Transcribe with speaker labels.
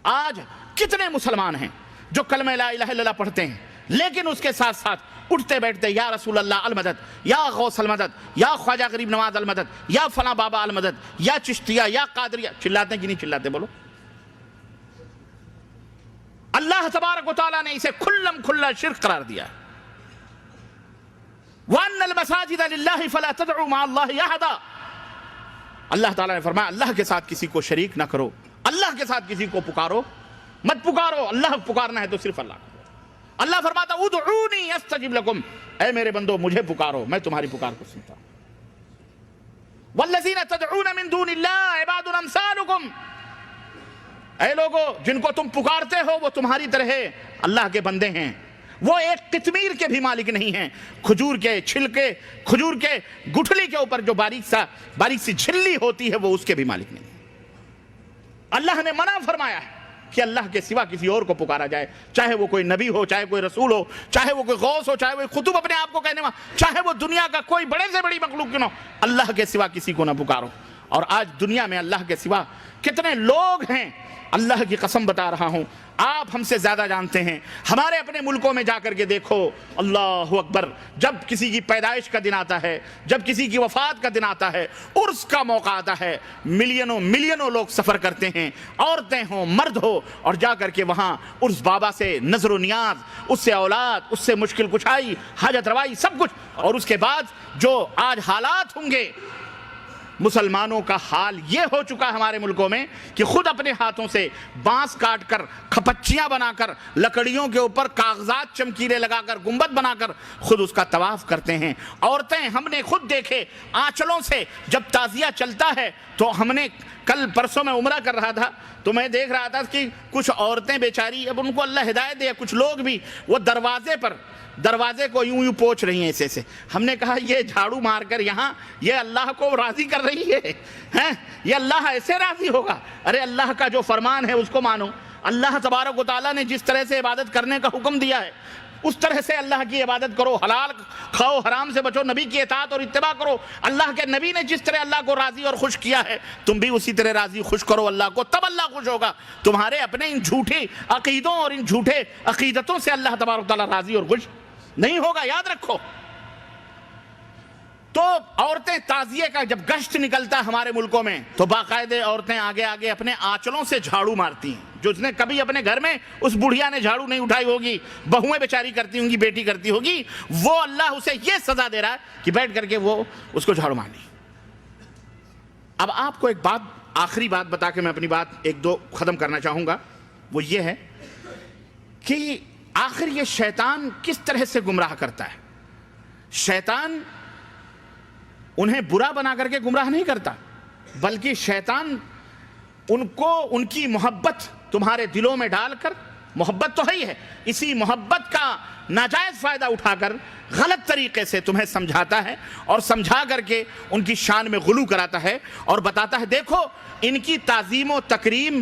Speaker 1: آج کتنے مسلمان ہیں جو کلمہ لا الہ الا اللہ پڑھتے ہیں لیکن اس کے ساتھ ساتھ اٹھتے بیٹھتے یا رسول اللہ المدد، یا غوث المدد، یا خواجہ غریب نواز المدد، یا فلاں بابا المدد، یا چشتیہ، یا قادریہ. چلاتے ہیں کہ نہیں چلاتے؟ بولو. اللہ تبارک و تعالیٰ نے اسے کھلم کھلا شرک قرار دیا. وَأَنَّ الْمَسَاجِدَ لِلَّهِ فَلَا تَدْعُوا مَعَ اللَّهِ أَحَدًا. اللہ تعالیٰ نے فرمایا اللہ کے ساتھ کسی کو شریک نہ کرو، اللہ کے ساتھ کسی کو پکارو مت پکارو، اللہ پکارنا ہے تو صرف اللہ کو. اللہ فرماتا ادعونی استجب لکم، اے میرے بندو مجھے پکارو میں تمہاری پکار کو سنتا ہوں. والذین تدعون من دون اللہ عباد امثالکم، اے لوگو جن کو تم پکارتے ہو وہ تمہاری طرح اللہ کے بندے ہیں. وہ ایک قطمیر کے بھی مالک نہیں ہیں. کھجور کے چھلکے، کھجور کے گٹھلی کے اوپر جو باریک سی جھلی ہوتی ہے وہ اس کے بھی مالک نہیں. اللہ نے منع فرمایا ہے کہ اللہ کے سوا کسی اور کو پکارا جائے، چاہے وہ کوئی نبی ہو، چاہے کوئی رسول ہو، چاہے وہ کوئی غوث ہو، چاہے وہ قطب اپنے آپ کو کہنے والا، چاہے وہ دنیا کا کوئی بڑے سے بڑی مخلوق کیوں نہ ہو، اللہ کے سوا کسی کو نہ پکارو. اور آج دنیا میں اللہ کے سوا کتنے لوگ ہیں. اللہ کی قسم بتا رہا ہوں، آپ ہم سے زیادہ جانتے ہیں. ہمارے اپنے ملکوں میں جا کر کے دیکھو، اللہ اکبر، جب کسی کی پیدائش کا دن آتا ہے، جب کسی کی وفات کا دن آتا ہے، عرس کا موقع آتا ہے، ملینوں لوگ سفر کرتے ہیں، عورتیں ہوں مرد ہو، اور جا کر کے وہاں عرس بابا سے نظر و نیاز، اس سے اولاد، اس سے مشکل کشائی، حاجت روائی، سب کچھ. اور اس کے بعد جو آج حالات ہوں گے، مسلمانوں کا حال یہ ہو چکا ہمارے ملکوں میں کہ خود اپنے ہاتھوں سے بانس کاٹ کر، کھپچیاں بنا کر، لکڑیوں کے اوپر کاغذات چمکیلے لگا کر، گنبد بنا کر خود اس کا طواف کرتے ہیں. عورتیں ہم نے خود دیکھے آنچلوں سے جب تعزیہ چلتا ہے، تو ہم نے کل پرسوں میں عمرہ کر رہا تھا تو میں دیکھ رہا تھا کہ کچھ عورتیں بیچاری، اب ان کو اللہ ہدایت دے، کچھ لوگ بھی وہ دروازے کو یوں پوچھ رہی ہیں ایسے. ہم نے کہا یہ جھاڑو مار کر یہاں یہ اللہ کو راضی کر رہی ہے، یہ اللہ ایسے راضی ہوگا؟ ارے اللہ کا جو فرمان ہے اس کو مانو. اللہ تبارک و تعالیٰ نے جس طرح سے عبادت کرنے کا حکم دیا ہے اس طرح سے اللہ کی عبادت کرو، حلال کھاؤ، حرام سے بچو، نبی کی اطاعت اور اتباع کرو. اللہ کے نبی نے جس طرح اللہ کو راضی اور خوش کیا ہے تم بھی اسی طرح راضی خوش کرو اللہ کو، تب اللہ خوش ہوگا. تمہارے اپنے ان جھوٹے عقیدوں اور ان جھوٹے عقیدتوں سے اللہ تبارک و تعالیٰ راضی اور خوش نہیں ہوگا، یاد رکھو. تو عورتیں تعزیے کا جب گشت نکلتا ہمارے ملکوں میں تو باقاعدہ عورتیں آگے آگے اپنے آنچلوں سے جھاڑو مارتی ہیں. جس نے کبھی اپنے گھر میں اس بڑھیا نے جھاڑو نہیں اٹھائی ہوگی، بہویں بیچاری کرتی ہوں گی، بیٹی کرتی ہوگی، وہ اللہ اسے یہ سزا دے رہا ہے کہ بیٹھ کر کے وہ اس کو جھاڑو مارنی. اب آپ کو ایک آخری بات بتا کے میں اپنی بات ایک دو ختم کرنا چاہوں گا. وہ یہ ہے کہ آخر یہ شیطان کس طرح سے گمراہ کرتا ہے. شیطان انہیں برا بنا کر کے گمراہ نہیں کرتا، بلکہ شیطان ان کو ان کی محبت تمہارے دلوں میں ڈال کر، محبت تو ہے ہی ہے، اسی محبت کا ناجائز فائدہ اٹھا کر غلط طریقے سے تمہیں سمجھاتا ہے، اور سمجھا کر کے ان کی شان میں غلو کراتا ہے اور بتاتا ہے دیکھو ان کی تعظیم و تکریم،